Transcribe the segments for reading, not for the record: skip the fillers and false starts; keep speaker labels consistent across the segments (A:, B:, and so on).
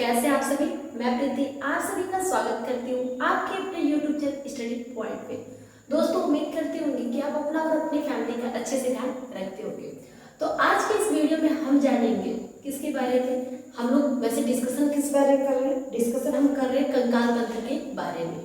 A: कैसे आप सभी। मैं प्रीति आप सभी का स्वागत करती हूँ आपके अपने YouTube चैनल स्टडी पॉइंट पे। दोस्तों उम्मीद करती होंगी कि आप अपना और अपनी फैमिली का अच्छे से ध्यान रखते होंगे। तो आज के इस वीडियो में हम जानेंगे किसके बारे में। हम लोग वैसे डिस्कशन किस बारे में कर रहे हैं, डिस्कशन हम कर रहे हैं कंकाल तंत्र के बारे में।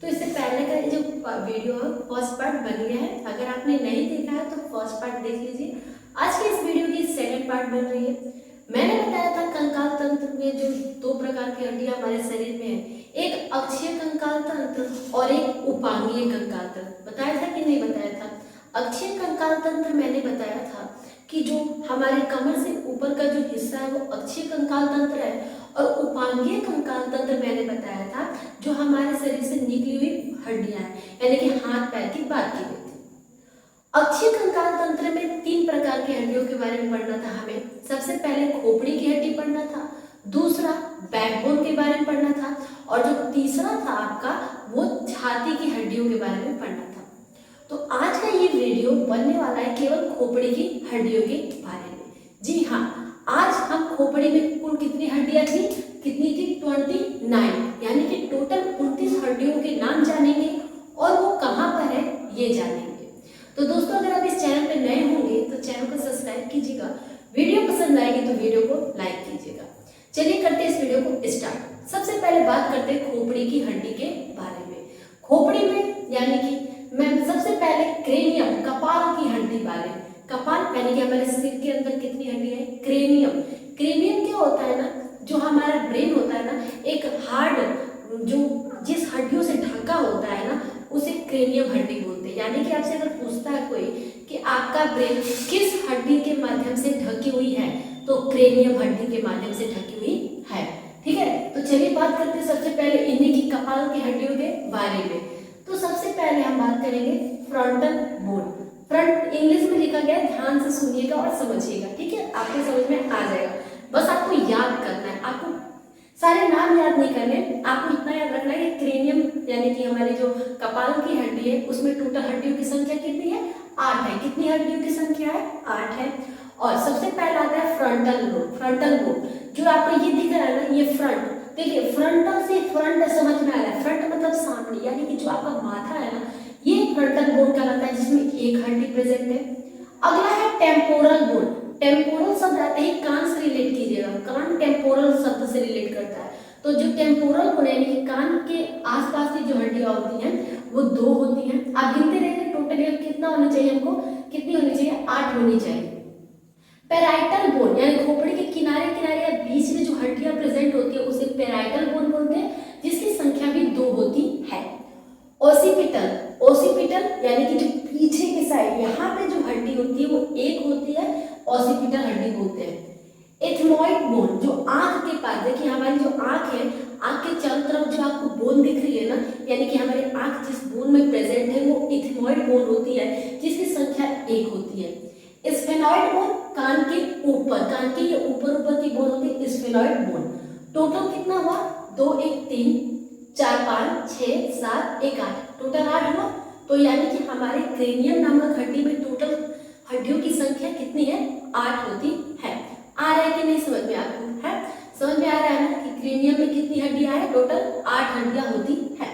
A: तो इससे पहले का जो वीडियो है फर्स्ट पार्ट बन गया है, अगर आपने नहीं देखा है तो फर्स्ट पार्ट देख लीजिए। आज के इस वीडियो की सेकंड पार्ट बन रही है। मैंने बताया था कंकाल तंत्र में जो दो प्रकार की हड्डियां हमारे शरीर में है, एक अक्षीय कंकाल तंत्र और एक उपांगीय कंकाल तंत्र। बताया था कि नहीं बताया था। अक्षीय कंकाल तंत्र मैंने बताया था कि जो हमारे कमर से ऊपर का जो हिस्सा है वो अक्षीय कंकाल तंत्र है, और उपांगीय कंकाल तंत्र मैंने बताया था जो हमारे शरीर से निकली हुई हड्डियां हैं, यानी कि हाथ पैर की बात की गई थी। अक्षीय कंकाल तंत्र में तीन प्रकार की हड्डियों के बारे में पढ़ना था हमें। सबसे पहले खोपड़ी की हड्डी पढ़ना था, दूसरा बैकबोन के बारे में पढ़ना था, और जो तीसरा था आपका वो छाती की हड्डियों के बारे में पढ़ना था। तो आज का ये वीडियो बनने वाला है केवल खोपड़ी की हड्डियों के बारे में। जी हाँ, आज हम खोपड़ी में कुल कितनी हड्डियां थी, कितनी थी 29, यानी कि टोटल 29 हड्डियों के नाम जानेंगे और वो कहाँ पर है ये जानेंगे। तो दोस्तों अगर आप इस चैनल पे नए होंगे तो चैनल को सब्सक्राइब कीजिएगा, वीडियो पसंद आएगी तो वीडियो को लाइक कीजिएगा। चलिए करते हैं इस वीडियो को स्टार्ट। सबसे पहले बात करते हैं खोपड़ी की हड्डी के बारे में। खोपड़ी में यानी कि मैं सबसे पहले क्रेनियम कपाल की हड्डी बारे में। कपाल यानी कि हमारे सिर के अंदर कितनी हड्डी है, क्रेनियम। क्रेनियम क्या होता है ना, जो हमारा ब्रेन होता है ना, एक हार्ड जो जिस हड्डियों से ढका होता है ना उसे क्रेनियम हड्डी बोलते हैं। यानी कि आपसे अगर पूछता है कोई कि आपका ब्रेन किस हड्डी के माध्यम से ढकी हुई है, तो क्रेनियम हड्डी के माध्यम से ढकी हुई है। ठीक है, तो चलिए बात करते हैं सबसे पहले इन्हीं की कपाल की हड्डियों के बारे में। तो सबसे पहले हम बात करेंगे फ्रंटल बोन। फ्रंट इंग्लिश में लिखा गया है, ध्यान से सुनिएगा और समझिएगा। ठीक है, आपको समझ में आ जाएगा, बस आपको याद करना है। आपको सारे नाम याद नहीं करने, आपको इतना याद रखना है कि क्रेनियम यानी कि हमारी जो कपाल की हड्डी है उसमें टोटल हड्डियों की संख्या कितनी है, 8 है। कितनी हड्डियों की संख्या है, 8 है। और सबसे पहला आता है फ्रंटल बोन। फ्रंटल बोन जो आपको ये दिख रहा है ना, ये फ्रंट, देखिए फ्रंटल से फ्रंट समझ में आ रहा है। फ्रंट मतलब सामने, यानी कि जो आपका माथा है ना ये फ्रंटल बोन कहलाता है, जिसमें एक हड्डी प्रेजेंट है। अगला है टेम्पोरल बोन। टेम्पोरल शब्द आते हैं कान से रिलेट कीजिएगा, कान टेम्पोरल शब्द से रिलेट करता है। तो जो टेम्पोरल बोन यानी कि कान के आसपास की जो हड्डियां होती हैं वो 2 होती हैं। आप गिनते रहेंगे टोटल कितना होना चाहिए हमको, कितनी होनी चाहिए, 8 होनी चाहिए। पेराइटल बोन यानी खोपड़ी के किनारे किनारे या बीच में जो हड्डियां प्रेजेंट होती है उसे पेराइटल बोन बोलते हैं, जिसकी संख्या भी 2 होती है। ओसिपिटल, ओसिपिटल यानी कि जो पीछे की साइड यहाँ पे जो हड्डी होती है वो 1 होती है, ओसिपिटल हड्डी बोलते हैं। एथमॉइड बोन जो आंख के पास, देखिए हमारी जो आंख है, आंख के चारों तरफ जो आपको बोन दिख रही है ना, यानी कि हमारी आंख जिस बोन में प्रेजेंट है वो एथमॉइड बोन होती है, जिसकी संख्या 1 होती है। स्फेनॉइड बोन कान के ऊपर, कान के ये ऊपर की बोन होती है स्फेनॉइड बोन। टोटल कितना हुआ, 2 1 3 4 5 6 7 1 8, टोटल 8 हुआ। तो यानी कि हमारे क्रेनियम नामक हड्डी में टोटल हड्डियों की संख्या कितनी है, 8 होती है। आ रहा है कि नहीं समझ में आपको, है समझ में आ रहा है ना कि क्रेनियम में कितनी हड्डियां हैं, टोटल 8 हड्डियां होती है।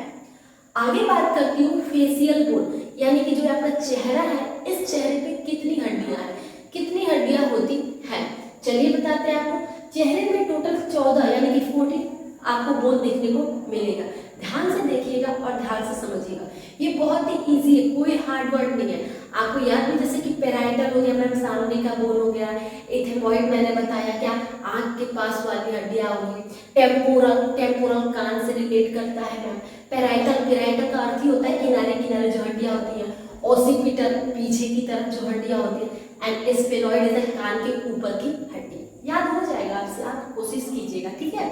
A: आगे बात करती हूँ फेसियल बोन, यानी कि जो आपका चेहरा है इस चेहरे पे कितनी हड्डियां हैं, कितनी हड्डियां होती हैं। चलिए बताते हैं आपको। चेहरे में टोटल 14 यानी कि 14 आपको बोन देखने को मिलेगा। ध्यान से देखिएगा और ध्यान से समझिएगा, ये बहुत ही इजी है, कोई हार्ड वर्ड नहीं है। आपको याद भी, जैसे कि पेराइटल हो गया हमारा सामने का बोन हो गया, एथेमॉइड मैंने बताया क्या आंख के पास वाली हड्डियां होगी, टेम्पोरल, टेम्पोरल कान से रिलेट करता है मैम। पेराइटल, पेराइटल का अर्थ ही होता है किनारे किनारे जो हड्डियां होती हैं। ओसिपिटल पीछे की तरफ जो हड्डियां होती हैं, एंड स्फेनॉइड इधर कान के ऊपर की हड्डी। याद हो जाएगा आपसे, आप कोशिश कीजिएगा। ठीक है,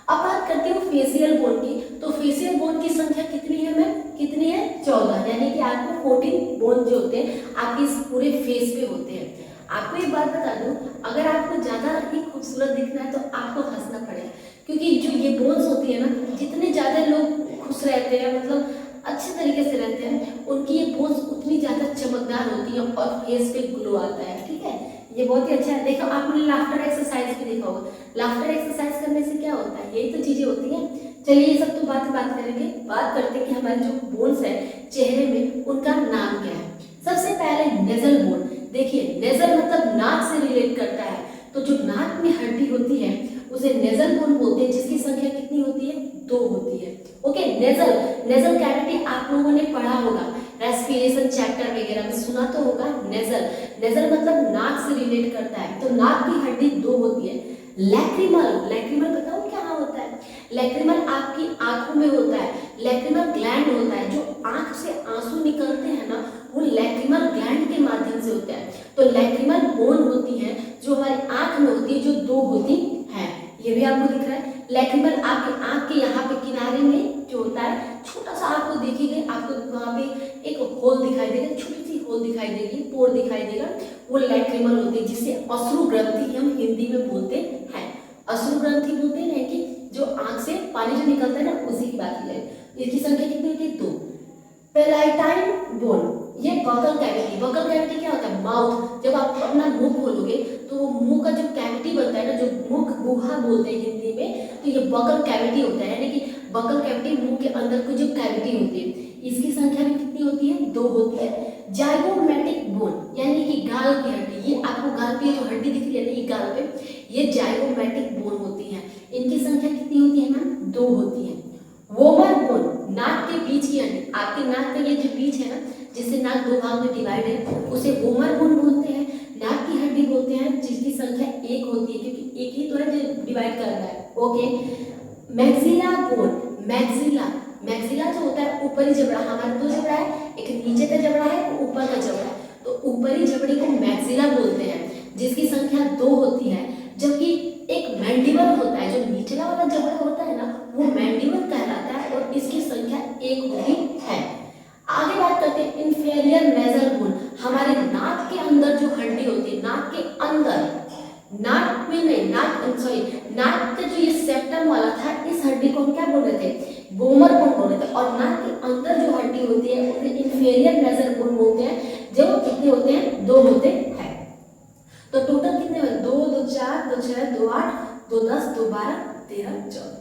A: अब बात करते हो फेसियल बोन की। तो फेसियल बोन की संख्या कितनी है मैम, कितनी है, 14, यानी कि आपको 14 बोन जो होते हैं आपके इस पूरे फेस पे होते हैं। आपको एक बात बता दूं, अगर आपको ज्यादा ही खूबसूरत दिखना है तो आपको हंसना पड़ेगा, क्योंकि जो ये बोन्स होती है ना, जितने ज्यादा लोग खुश रहते हैं, मतलब अच्छे तरीके से रहते हैं, उनकी ये बोन्स उतनी ज्यादा चमकदार होती है और फेस पे ग्लो आता है। ठीक है, ये बहुत ही अच्छा है। देखो आपने लाफ्टर एक्सरसाइज भी देखा होगा। लाफ्टर एक्सरसाइज करने से क्या होता होता है, यही तो चीजें होती हैं। चलिए ये सब तो बात करेंगे। बात करते हैं कि हमारे जो बोन्स है चेहरे में, उनका नाम क्या है। सबसे पहले नेजल बोन। देखिए नेजल मतलब नाक से रिलेट करता है, तो जो नाक में हड्डी होती है उसे नेजल बोन बोलते हैं, जिसकी संख्या कितनी होती है? 2 होती है। ओके, नेजल कैविटी आप लोगों ने पढ़ा होगा, रेस्पिरेशन चैप्टर वगैरह में सुना तो होगा। नेजल मतलब नाक से रिलेट करता है, तो नाक की हड्डी 2 होती है। लैक्रिमल बताओ क्या होता है? लैक्रिमल आपकी आंखों में होता है, लैक्रिमल ग्लैंड होता है। जो आंख से आंसू निकलते हैं ना, वो लैक्रिमल ग्लैंड के माध्यम से होता है। तो लैक्रिमल बोन होती है जो हमारी आंख में होती है, जो 2 होती है। ये भी आपको दिख रहा है। लैक्रिमल आपकी आंख के यहाँ पे किनारे में जो होता है, छोटा सा आपको दिखेगा, आपको वहाँ पे एक होल दिखाई देगा, छोटी सी होल दिखाई देगी, पोर दिखाई देगा, वो लैक्रिमल होती है, जिसे अश्रु ग्रंथि हम हिंदी में बोलते हैं। अश्रु ग्रंथि बोलते हैं कि जो आंख से पानी जो निकलता है ना, उसी की बात की जाए। इसकी संख्या कितनी होती है? 2। पेलाइटाइन बोन, ये बकल कैविटी क्या होता है? माउथ। जब आप अपना मुंह खोलोगे तो मुंह का जो कैविटी बनता है ना, जो मुख गुहा बोलते हैं हिंदी में, तो ये बकल कैविटी होता है। यानी कि बकल कैविटी मुंह के अंदर की जो कैविटी होती है, इसकी संख्या भी कितनी होती है? 2 होती है। जाइगोमैटिक बोन यानी कि गाल की हड्डी, ये आपको गाल पे जो हड्डी दिख रही है ना, ये गाल पे, ये जाइगोमैटिक बोन होती है। इनकी संख्या कितनी होती है मैम? 2 होती है। वोमर बोन, नाक के बीच की हड्डी, आपके नाक का ये जो बीच है ना, जिससे नाक 2 भाग में डिवाइड है, उसे वोमर बोन बोलते हैं। नाक की हड्डी बोलते हैं, जिसकी संख्या 1 होती है, क्योंकि एक ही तो है जो डिवाइड कर रहा है। ओके, मैक्सिला बोन, मैक्सिला जो होता है ऊपरी जबड़ा, हमारे 2 जबड़ा है, एक नीचे का जबड़ा है, ऊपर का जबड़ा है, तो ऊपरी जबड़े को मैक्सिला बोलते हैं, जिसकी संख्या 2 होती है। जबकि एक मैंडिबल होता है, जो निचला वाला जबड़ा होता है ना, वो मैंडिबल कहलाता है, और इसकी संख्या 1 होती है। आगे बात करते हैं इंफेरियर नेजल बोन। हमारे नाक के अंदर जो हड्डी होती है, नाक के अंदर, नाक में नहीं, नाक का जो ये सेप्टम वाला था, इस हड्डी को हम क्या बोल रहे थे? वोमर बोन बोल रहे थे। और नाक के अंदर जो हड्डी होती है उसे इंफेरियर नेजल बोन बोलते हैं, जो कितने होते हैं? 2 होते हैं। तो टोटल कितने हुए? 2, 2, 4, 2, 6, 2, 8, 2, 10, 2, 12, 13, 14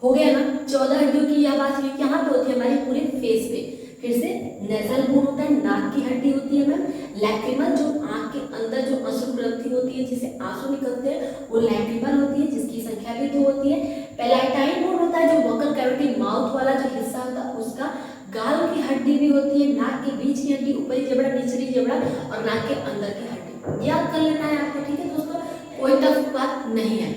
A: हो गया ना। 14 हड्डियों की यह बात हुई, कहाँ पे होती है? हमारे पूरे फेस पे। फिर से नेजल बोन होता है, नाक की हड्डी होती है मैम। लैक्रिमल जो आंख के अंदर जो अश्रु ग्रंथि होती है, जिसे आंसू निकलते हैं, वो लैक्रिमल होती है, जिसकी संख्या भी 2 होती है। पेलाइटाइन बोन होता है, जो बकल कैविटी माउथ वाला जो हिस्सा होता है उसका। गाल की हड्डी भी होती है, नाक के बीच की हड्डी, ऊपरी जबड़ा, निचली जबड़ा, और नाक के अंदर की हड्डी। याद कर लेना है आपको, ठीक है दोस्तों, कोई टफ बात नहीं है।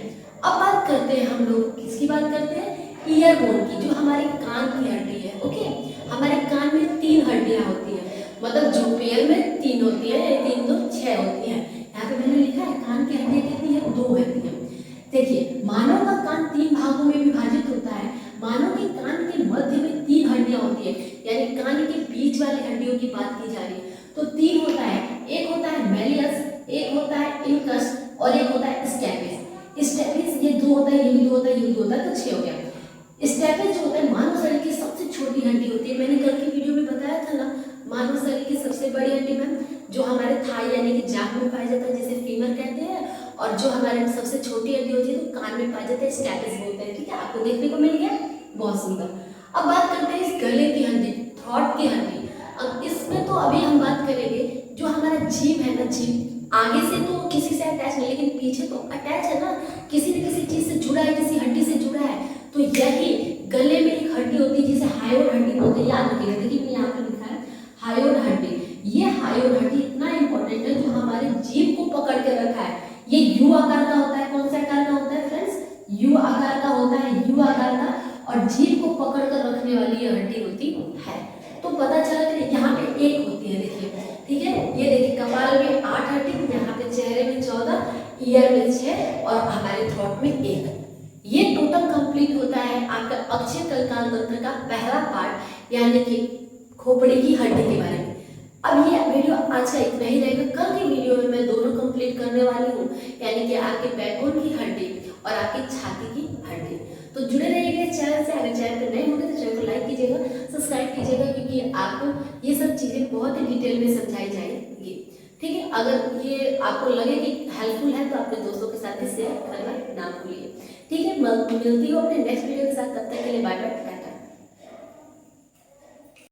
A: अब बात करते हैं हम लोग किसकी बात करते हैं? ईयर बोन की, जो हमारे कान की हड्डी है। ओके, हमारे कान में 3 हड्डियां होती है, मतलब जो पेयर में 3 होती है, 3, 2, 6 होती है। यहाँ पे मैंने लिखा है कान की हड्डियां कितनी है? 2 हड्डियां। देखिए मानव का कान 3 भागों में विभाजित होता है। मानव के कान के मध्य में 3 हड्डियां होती है, यानी कान के बीच वाली हड्डियों की बात की जा रही है। तो 3 होता है, एक होता है मेलियस, एक होता है इनकस, और एक होता है स्टेपिस। ये 2 होता है, ये भी 2 होता है, ये भी 2 होता है, तो 6 हो गया। स्टेपिस जो होता है मानव शरीर की सबसे छोटी हड्डी होती है। मैंने कल की वीडियो में बताया था ना, मानव शरीर की सबसे बड़ी हड्डी में जो हमारे थाई यानी कि जांघ में पाया जाता है, जिसे फीमर कहते हैं, और जो हमारे सबसे छोटी हड्डी होती है तो कान में पाया जाता है, स्टेपिस बोलते हैं। ठीक है, आपको देखने को मिल गया, बहुत सुंदर। अब बात करते हैं इस गले की हड्डी, थ्रोट की हड्डी। अब इसमें तो अभी हम बात करेंगे जो हमारा जीभ है ना, जीभ आगे से तो किसी से अटैच नहीं, लेकिन पीछे तो अटैच है ना, किसी न किसी चीज से जुड़ा है, किसी हड्डी से जुड़ा है। तो यही गले में एक हड्डी होती है जिसे हायोड हड्डी बोलते हैं। याद रखिएगा, देखिए मैं यहाँ पे लिखा है हायोड हड्डी। ये हायोड हड्डी इतना इंपॉर्टेंट है, जो हमारे जीभ को पकड़ के रखा है। ये यू आकार का होता है। कौन सा आकार का होता है फ्रेंड्स? यू आकार का होता है, यू आकार का, और जीभ को पकड़ कर रखने वाली ये हड्डी होती है। तो पता चला कि यहाँ पे 1 होती है, देखिए, ठीक है। ये देखिए कपाल में 8 हड्डी, यहाँ पे चेहरे में 14, ईयर में 6, और हमारे थ्रोट में 1। ये टोटल कंप्लीट होता है आपका अक्षय कंकाल तंत्र का पहला पार्ट, यानी कि खोपड़ी की हड्डी के बारे में। अब ये वीडियो आज का इतना ही रहेगा। कल की वीडियो में मैं दोनों कंप्लीट करने वाली हूँ, यानी कि आपके बैकबोन की हड्डी और आपकी छाती की हड्डी। तो जुड़े रहिएगा चैनल से। अगर चैनल पर नए होंगे तो चैनल को लाइक कीजिएगा, सब्सक्राइब कीजिएगा, क्योंकि आपको ये सब चीज़ें बहुत ही डिटेल में समझाई जाएंगी। ठीक है, अगर ये आपको लगे कि हेल्पफुल है तो अपने दोस्तों के साथ भी शेयर करना ना भूलिए। ठीक है, मिलती हूँ अपने नेक्स्ट वीडियो के साथ। तब तक के लिए बाय बाय।